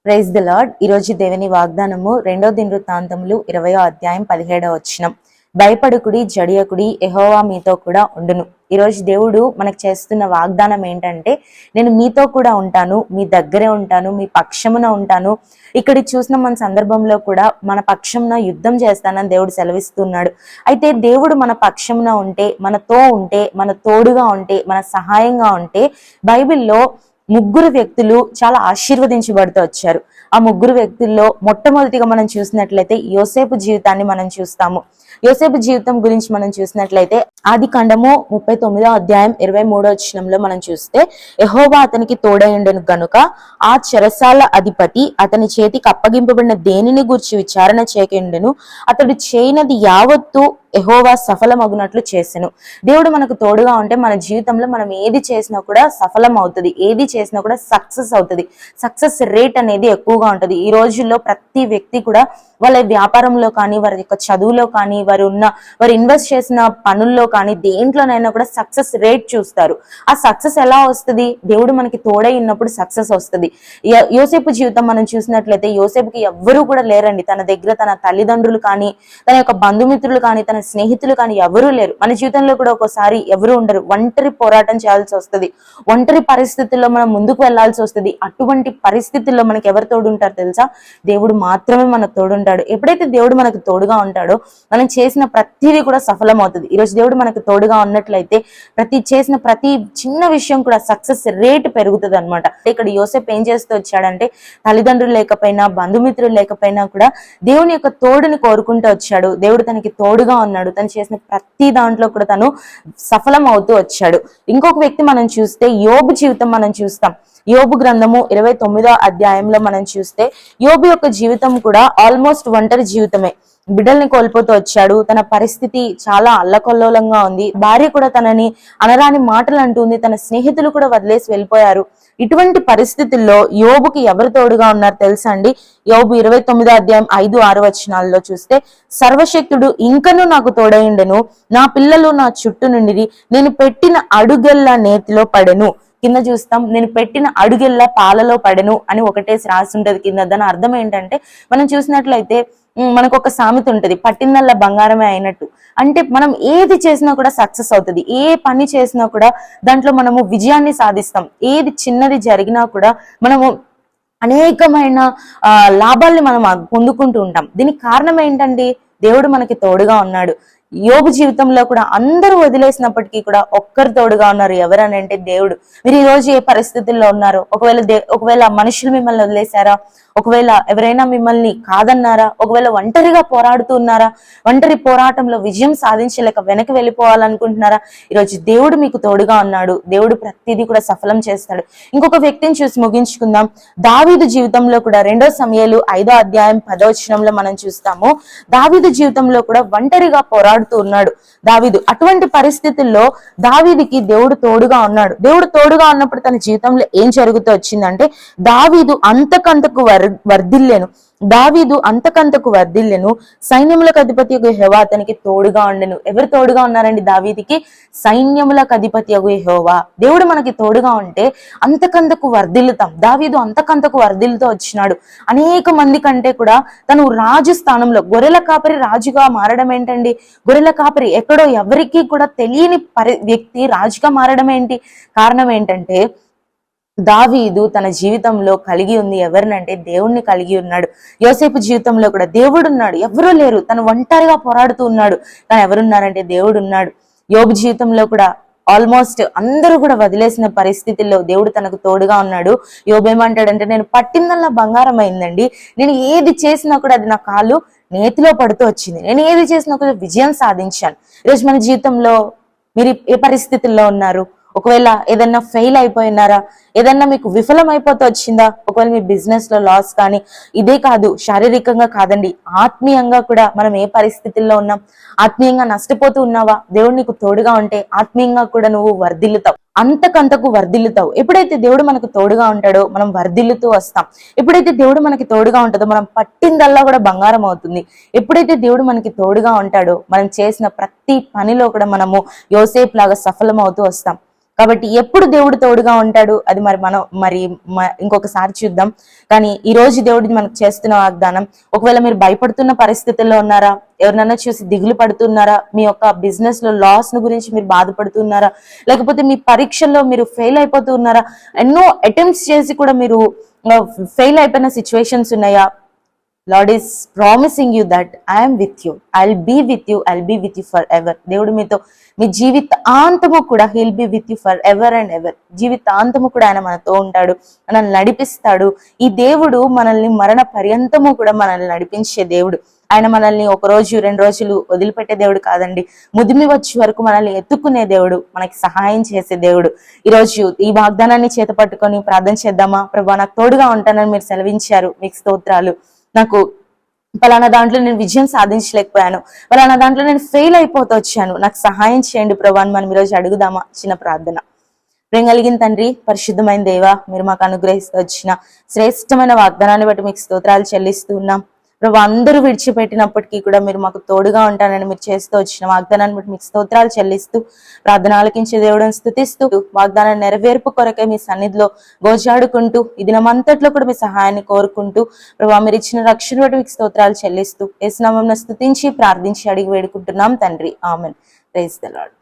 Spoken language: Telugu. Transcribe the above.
Praise the lord. ఈరోజు దేవుని వాగ్దానము 2వ దినవృత్తాంతములు 20వ అధ్యాయం 17వ వచనం. భయపడుకుడి, జడియకుడి, యెహోవా మీతో కూడా ఉండును. ఈరోజు దేవుడు మనకు చేస్తున్న వాగ్దానం ఏంటంటే, నేను మీతో కూడా ఉంటాను, మీ దగ్గరే ఉంటాను, మీ పక్షమున ఉంటాను. ఇక్కడ చూసిన మన సందర్భంలో కూడా మన పక్షమున యుద్ధం చేస్తానని దేవుడు సెలవిస్తున్నాడు. అయితే దేవుడు మన పక్షమున ఉంటే, మనతో ఉంటే, మన తోడుగా ఉంటే, మన సహాయంగా ఉంటే, బైబిల్లో ముగ్గురు వ్యక్తులు చాలా ఆశీర్వదించబడుతూ వచ్చారు. ఆ ముగ్గురు వ్యక్తుల్లో మొట్టమొదటిగా మనం చూసినట్లయితే యోసేపు జీవితాన్ని మనం చూస్తాము. యోసేపు జీవితం గురించి మనం చూసినట్లయితే ఆదికాండము 39వ అధ్యాయం 23వ వచనంలో మనం చూస్తే, యెహోవా అతనికి తోడయుండెను గనుక ఆ చెరసాల అధిపతి అతని చేతికి అప్పగింపబడిన దేనిని గూర్చి విచారణ చేయకుండెను. అతడు చేయనది యావత్తు యెహోవా సఫలమగునట్లు చేసెను. దేవుడు మనకు తోడుగా ఉంటే మన జీవితంలో మనం ఏది చేసినా కూడా సఫలం అవుతుంది, ఏది చేసినా కూడా సక్సెస్ అవుతుంది. సక్సెస్ రేట్ అనేది ఎక్కువగా ఉంటుంది. ఈ రోజుల్లో ప్రతి వ్యక్తి కూడా వాళ్ళ వ్యాపారంలో కానీ, వారి యొక్క చదువులో కానీ, వారు ఇన్వెస్ట్ చేసిన పనుల్లో కానీ, దేంట్లోనైనా కూడా సక్సెస్ రేట్ చూస్తారు. ఆ సక్సెస్ ఎలా వస్తుంది? దేవుడు మనకి తోడై ఉన్నప్పుడు సక్సెస్ వస్తుంది. యోసేపు జీవితం మనం చూసినట్లయితే యోసేపుకి ఎవ్వరూ కూడా లేరండి. తన దగ్గర తన తల్లిదండ్రులు కానీ, తన యొక్క బంధుమిత్రులు కానీ, తన స్నేహితులు కానీ ఎవరూ లేరు. మన జీవితంలో కూడా ఒక్కోసారి ఎవరు ఉండరు. ఒంటరి పోరాటం చేయాల్సి వస్తుంది. ఒంటరి పరిస్థితుల్లో మనం ముందుకు వెళ్లాల్సి వస్తుంది. అటువంటి పరిస్థితుల్లో మనకి ఎవరు తోడుంటారు తెలుసా? దేవుడు మాత్రమే మనకు తోడుంటాడు. ఎప్పుడైతే దేవుడు మనకు తోడుగా ఉంటాడో మనం చేసిన ప్రతిదీ కూడా సఫలం అవుతుంది. ఈరోజు దేవుడు మనకు తోడుగా ఉన్నట్లయితే చేసిన ప్రతి చిన్న విషయం కూడా సక్సెస్ రేట్ పెరుగుతుంది అనమాట. ఇక్కడ యోసేపు ఏం చేస్తూ వచ్చాడంటే, తల్లిదండ్రులు లేకపోయినా, బంధుమిత్రులు లేకపోయినా కూడా దేవుని యొక్క తోడుని కోరుకుంటూ వచ్చాడు. దేవుడు తనకి తోడుగా ఉన్నాడు. తను చేసిన ప్రతి దాంట్లో కూడా తను సఫలం అవుతూ వచ్చాడు. ఇంకొక వ్యక్తి మనం చూస్తే యోబు జీవితం మనం చూస్తాం. యోబు గ్రంథము 29వ అధ్యాయంలో మనం చూస్తే యోబు యొక్క జీవితం కూడా ఆల్మోస్ట్ ఒంటరి జీవితమే. బిడ్డల్ని కోల్పోతూ వచ్చాడు. తన పరిస్థితి చాలా అల్లకల్లోలంగా ఉంది. భార్య కూడా తనని అనరాని మాటలు అంటుంది. తన స్నేహితులు కూడా వదిలేసి వెళ్ళిపోయారు. ఇటువంటి పరిస్థితుల్లో యోబుకి ఎవరు తోడుగా ఉన్నారు తెలుసా అండి? యోబు 29వ అధ్యాయం 5-6 వచనాల్లో చూస్తే, సర్వశక్తుడు ఇంకనూ నాకు తోడైండెను, నా పిల్లలు నా చుట్టూ నుండి, నేను పెట్టిన అడుగెల్లా నేతిలో పడెను. కింద చూస్తాం, నేను పెట్టిన అడుగెల్లా పాలలో పడెను అని ఒకటేసి రాసి ఉంటది కింద. దాని అర్థం ఏంటంటే, మనం చూసినట్లయితే మనకు ఒక సామెత ఉంటది, పట్టిందల్లా బంగారమే అయినట్టు. అంటే మనం ఏది చేసినా కూడా సక్సెస్ అవుతుంది. ఏ పని చేసినా కూడా దాంట్లో మనము విజయాన్ని సాధిస్తాం. ఏది చిన్నది జరిగినా కూడా మనము అనేకమైన లాభాల్ని మనం పొందుకుంటూ ఉంటాం. దీనికి కారణం ఏంటండి? దేవుడు మనకి తోడుగా ఉన్నాడు. యోబు జీవితంలో కూడా అందరూ వదిలేసినప్పటికీ కూడా ఒక్కరు తోడుగా ఉన్నారు. ఎవరని అంటే దేవుడు. మీరు ఈ రోజు ఏ పరిస్థితుల్లో ఉన్నారు? ఒకవేళ మనుషులు మిమ్మల్ని వదిలేశారా? ఒకవేళ ఎవరైనా మిమ్మల్ని కాదన్నారా? ఒకవేళ ఒంటరిగా పోరాడుతూ ఉన్నారా? ఒంటరి పోరాటంలో విజయం సాధించలేక వెనక్కి వెళ్ళిపోవాలనుకుంటున్నారా? ఈరోజు దేవుడు మీకు తోడుగా ఉన్నాడు. దేవుడు ప్రతిదీ కూడా సఫలం చేస్తాడు. ఇంకొక వ్యక్తిని చూసి ముగించుకుందాం. దావీదు జీవితంలో కూడా 2వ సమూయేలు 5వ అధ్యాయం 10వ వచనంలో మనం చూస్తాము. దావీదు జీవితంలో కూడా ఒంటరిగా పోరాడుతూ ఉన్నాడు దావీదు. అటువంటి పరిస్థితుల్లో దావీదుకి దేవుడు తోడుగా ఉన్నాడు. దేవుడు తోడుగా ఉన్నప్పుడు తన జీవితంలో ఏం జరుగుతూ వచ్చిందంటే, దావీదు అంతకంతకు వర్ధిల్లెను. దావీదు అంతకంతకు వర్ధిల్లెను. సైన్యములకు అధిపతి యెహోవా అతనికి తోడుగా ఉండెను. ఎవరు తోడుగా ఉన్నారండి దావీదికి? సైన్యములకు అధిపతి యెహోవా. దేవుడు మనకి తోడుగా ఉంటే అంతకంతకు వర్ధిల్లుతాం. దావీదు అంతకంతకు వర్ధిల్లుతూ వచ్చినాడు. అనేక మంది కంటే కూడా తను రాజు స్థానంలో, గొర్రెల కాపరి రాజుగా మారడం ఏంటండి? గొర్రెల కాపరి ఎక్కడో ఎవరికి కూడా తెలియని వ్యక్తి రాజుగా మారడం ఏంటి? కారణం ఏంటంటే, దావీదు తన జీవితంలో కలిగి ఉంది ఎవరినంటే దేవుణ్ణి కలిగి ఉన్నాడు. యోసేపు జీవితంలో కూడా దేవుడు ఉన్నాడు. ఎవరూ లేరు. తను ఒంటరిగా పోరాడుతూ ఉన్నాడు. కానీ ఎవరున్నారంటే దేవుడు ఉన్నాడు. యోబు జీవితంలో కూడా ఆల్మోస్ట్ అందరూ కూడా వదిలేసిన పరిస్థితుల్లో దేవుడు తనకు తోడుగా ఉన్నాడు. యోబు ఏమంటాడంటే, నేను పట్టిందల్లా బంగారం అయిందండి. నేను ఏది చేసినా కూడా అది నా కాలు నేతిలో పడుతూ వచ్చింది. నేను ఏది చేసినా కూడా విజయం సాధించాను. ఈరోజు మన జీవితంలో మీరు ఏ పరిస్థితుల్లో ఉన్నారు? ఒకవేళ ఏదన్నా ఫెయిల్ అయిపోయినారా? ఏదన్నా మీకు విఫలం అయిపోతూ వచ్చిందా? ఒకవేళ మీ బిజినెస్ లో లాస్ కానీ, ఇదే కాదు, శారీరకంగా కాదండి, ఆత్మీయంగా కూడా మనం ఏ పరిస్థితుల్లో ఉన్నాం? ఆత్మీయంగా నష్టపోతూ ఉన్నావా? దేవుడు నీకు తోడుగా ఉంటే ఆత్మీయంగా కూడా నువ్వు వర్ధిల్లుతావు, అంతకంతకు వర్ధిల్లుతావు. ఎప్పుడైతే దేవుడు మనకు తోడుగా ఉంటాడో మనం వర్ధిల్లుతూ వస్తాం. ఎప్పుడైతే దేవుడు మనకి తోడుగా ఉంటుందో మనం పట్టిందల్లా కూడా బంగారం అవుతుంది. ఎప్పుడైతే దేవుడు మనకి తోడుగా ఉంటాడో మనం చేసిన ప్రతి పనిలో కూడా మనము యోసేపు లాగా సఫలం అవుతూ వస్తాం. కాబట్టి ఎప్పుడు దేవుడు తోడుగా ఉంటాడు అది మరి ఇంకొకసారి చూద్దాం. కానీ ఈ రోజు దేవుడు మనకు చేస్తున్న వాగ్దానం, ఒకవేళ మీరు భయపడుతున్న పరిస్థితుల్లో ఉన్నారా, ఎవరినైనా చూసి దిగులు పడుతున్నారా, మీ యొక్క బిజినెస్ లో లాస్ ను గురించి మీరు బాధపడుతున్నారా, లేకపోతే మీ పరీక్షల్లో మీరు ఫెయిల్ అయిపోతున్నారా, ఎన్నో అటెంప్ట్స్ చేసి కూడా మీరు ఫెయిల్ అయిపోయిన సిచ్యువేషన్స్ ఉన్నాయా? Lord is promising you that I am with you. I'll be with you. I'll be with you forever. దేవుడు మీతో మీ జీవితాంతము కూడా He'll be with you forever and ever. జీవితాంతము కూడా ఆయన మనతో ఉంటాడు, మనల్ని నడిపిస్తాడు. ఈ దేవుడు మనల్ని మరణ పర్యంతము కూడా మనల్ని నడిపించే దేవుడు. ఆయన మనల్ని ఒక రోజు 2 రోజులు వదిలిపెట్టే దేవుడు కాదండి. ముదిమి వచ్చే వరకు మనల్ని ఎత్తుకునే దేవుడు, మనకి సహాయం చేసే దేవుడు. ఈరోజు ఈ వాగ్దానాన్ని చేత పట్టుకొని ప్రార్థన చేద్దామా? ప్రభా, నాకు తోడుగా ఉంటానని మీరు సెలవించారు, మీకు స్తోత్రాలు. నాకు పలానా దాంట్లో నేను విజయం సాధించలేకపోయాను, పలానా దాంట్లో నేను ఫెయిల్ అయిపోతూ వచ్చాను, నాకు సహాయం చేయండి ప్రభా అని మనం ఈరోజు అడుగుదామా? చిన్న ప్రార్థన. ప్రేమ కలిగిన తండ్రి, పరిశుద్ధమైన దేవా, మీరు మాకు అనుగ్రహిస్తూ వచ్చిన శ్రేష్టమైన వాగ్దానాన్ని బట్టి మీకు స్తోత్రాలు చెల్లిస్తూ ఉన్నాం ప్రభా. అందరూ విడిచిపెట్టినప్పటికీ కూడా మీరు మాకు తోడుగా ఉంటానని మీరు చేస్తూ వచ్చిన వాగ్దానాన్ని బట్టి మీకు స్తోత్రాలు చెల్లిస్తూ, ప్రార్థన ఆలకించే దేవుడిని స్తుతిస్తూ, వాగ్దానం నెరవేర్పు కొరకే మీ సన్నిధిలో గోజాడుకుంటూ, ఈ దినమంతట్లో కూడా మీ సహాయాన్ని కోరుకుంటూ ప్రభా, మీరు ఇచ్చిన రక్షణ బట్టి మీకు స్తోత్రాలు చెల్లిస్తూ యేసు నామమున స్తుతించి ప్రార్థించి అడిగి వేడుకుంటున్నాం తండ్రి. ఆమెన్. Praise the lord.